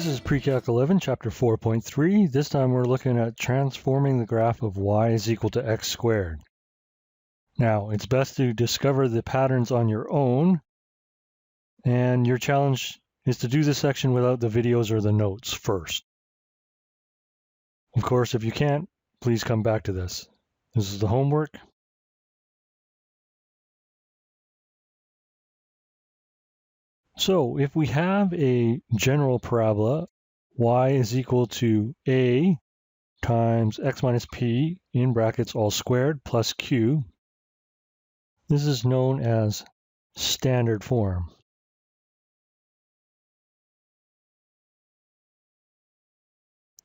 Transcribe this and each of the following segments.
This is PreCalc 11, Chapter 4.3. This time we're looking at transforming the graph of y is equal to x squared. Now, it's best to discover the patterns on your own, and your challenge is to do this section without the videos or the notes first. Of course, if you can't, please come back to this. This is the homework. So if we have a general parabola, y is equal to a times x minus p in brackets all squared plus q, this is known as standard form.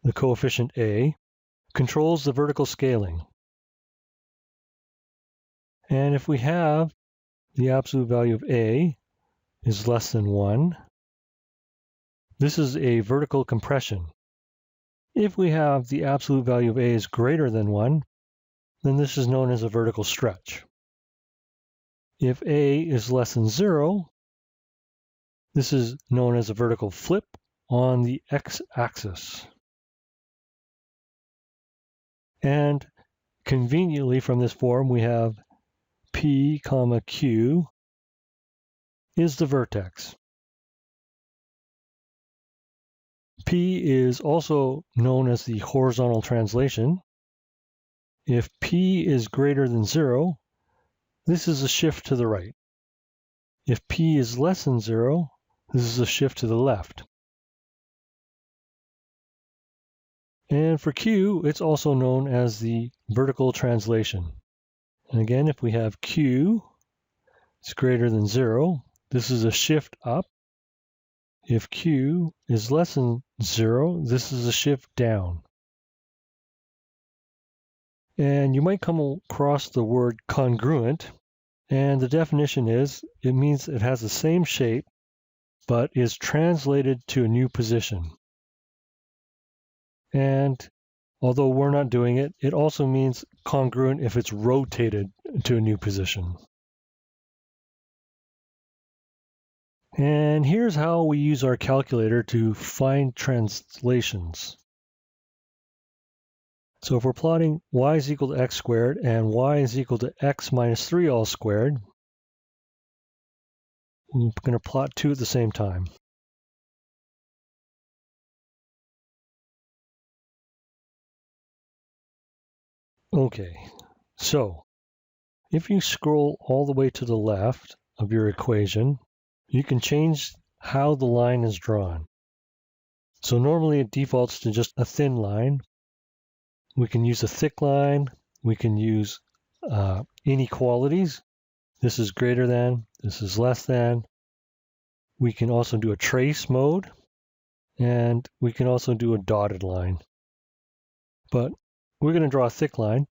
The coefficient a controls the vertical scaling. And if we have the absolute value of a is less than 1, this is a vertical compression. If we have the absolute value of a is greater than 1, then this is known as a vertical stretch. If a is less than 0, this is known as a vertical flip on the x-axis. And conveniently from this form, we have p comma q is the vertex. P is also known as the horizontal translation. If p is greater than 0, this is a shift to the right. If p is less than 0, this is a shift to the left. And for q, it's also known as the vertical translation. And again, if we have q is greater than 0, this is a shift up. If q is less than 0, this is a shift down. And you might come across the word congruent, and the definition is it means it has the same shape, but is translated to a new position. And although we're not doing it, it also means congruent if it's rotated to a new position. And here's how we use our calculator to find translations. So if we're plotting y is equal to x squared and y is equal to x minus 3 all squared, we're going to plot two at the same time. Okay, so if you scroll all the way to the left of your equation, you can change how the line is drawn. So normally it defaults to just a thin line. We can use a thick line. We can use inequalities. This is greater than, this is less than. We can also do a trace mode, and we can also do a dotted line. But we're going to draw a thick line,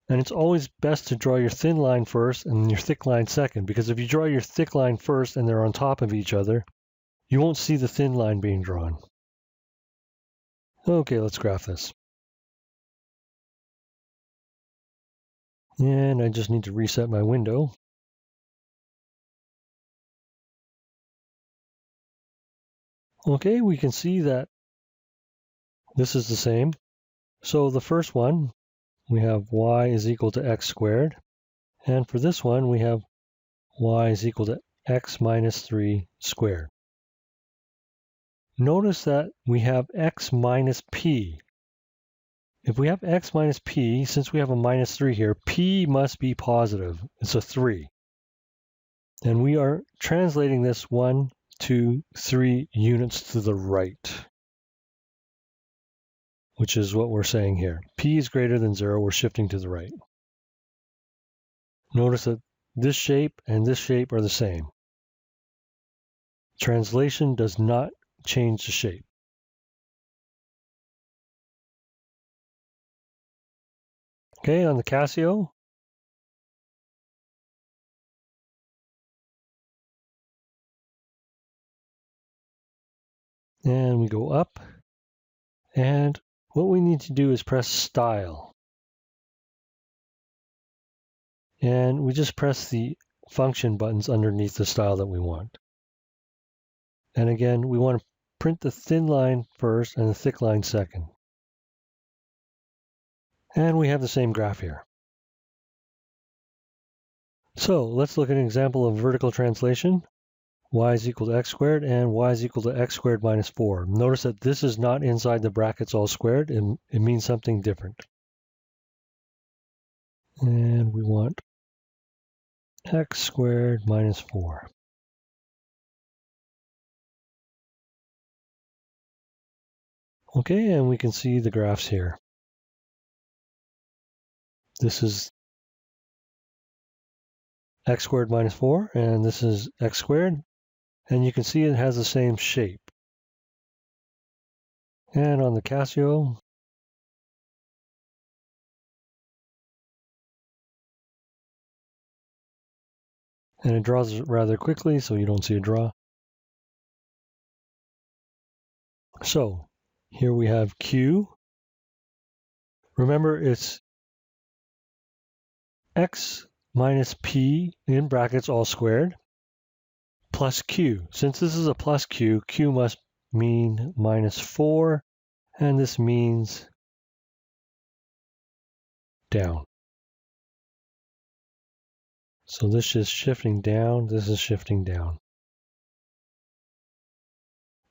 and it's always best to draw your thin line first and your thick line second, because if you draw your thick line first and they're on top of each other, you won't see the thin line being drawn. Okay, let's graph this. And I just need to reset my window. Okay, we can see that this is the same. So the first one, we have y is equal to x squared. And for this one, we have y is equal to x minus 3 squared. Notice that we have x minus p. If we have x minus p, since we have a minus 3 here, p must be positive. It's a 3. And we are translating this 1, 2, 3 units to the right, which is what we're saying here. P is greater than 0, we're shifting to the right. Notice that this shape and this shape are the same. Translation does not change the shape. Okay, on the Casio, and we go up, and what we need to do is press style. And we just press the function buttons underneath the style that we want. And again, we want to print the thin line first and the thick line second. And we have the same graph here. So let's look at an example of vertical translation. Y is equal to x squared and y is equal to x squared minus 4. Notice that this is not inside the brackets all squared, and it means something different. And we want x squared minus 4. Okay, and we can see the graphs here. This is x squared minus 4, and this is x squared. And you can see it has the same shape. And on the Casio, and it draws rather quickly, so you don't see a draw. So here we have Q. Remember, it's x minus p in brackets all squared plus q. Since this is a plus q, q must mean minus 4, and this means down. So this is shifting down, this is shifting down.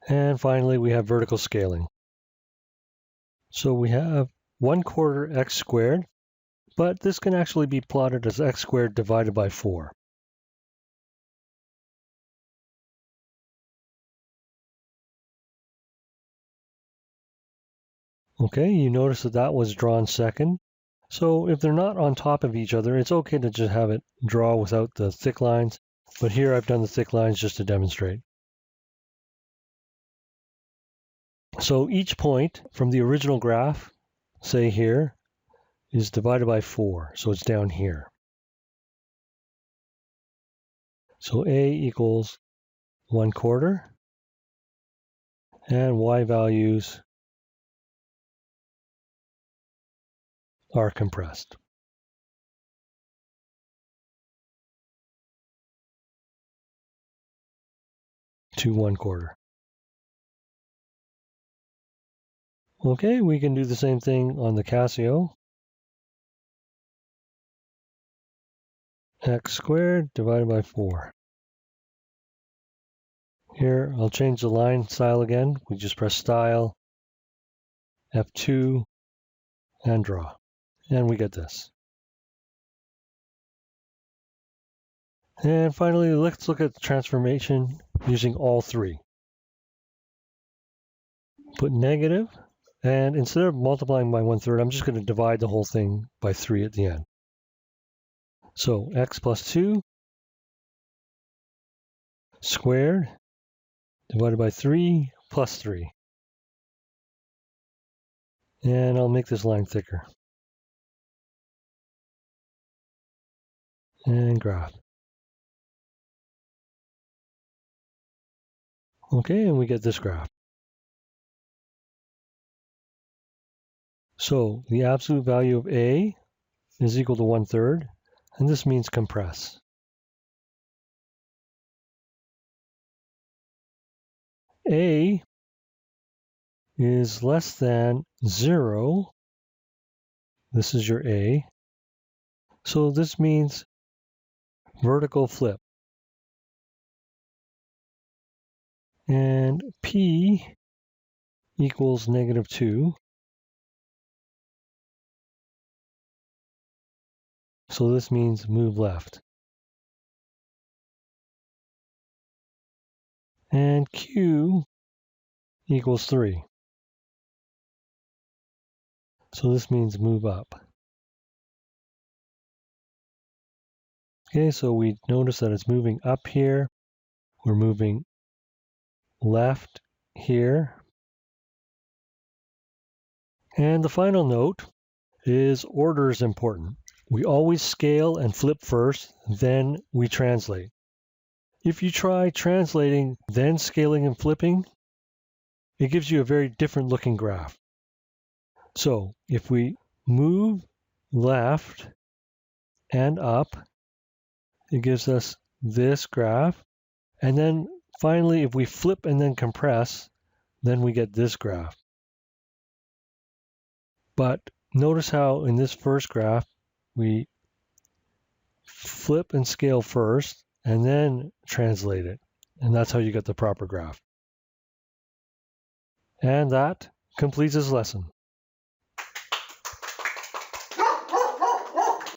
And finally, we have vertical scaling. So we have 1/4 x squared, but this can actually be plotted as x squared divided by 4. Okay, you notice that that was drawn second. So if they're not on top of each other, it's okay to just have it draw without the thick lines. But here I've done the thick lines just to demonstrate. So each point from the original graph, say here, is divided by 4. So it's down here. So A equals 1/4. And Y values are compressed. To 1/4. Okay, we can do the same thing on the Casio. X squared divided by 4. Here, I'll change the line style again. We just press Style, F2, and Draw. And we get this. And finally, let's look at the transformation using all three. Put negative, and instead of multiplying by 1/3, I'm just going to divide the whole thing by 3 at the end. So x plus 2 squared divided by 3 plus 3. And I'll make this line thicker. And graph. Okay, and we get this graph. So the absolute value of A is equal to 1/3, and this means compress. A is less than 0. This is your A. So this means vertical flip. And P equals -2. So this means move left. And Q equals 3. So this means move up. Okay, so we notice that it's moving up here. We're moving left here. And the final note is order is important. We always scale and flip first, then we translate. If you try translating, then scaling and flipping, it gives you a very different looking graph. So if we move left and up, it gives us this graph. And then finally, if we flip and then compress, then we get this graph. But notice how in this first graph, we flip and scale first, and then translate it. And that's how you get the proper graph. And that completes this lesson.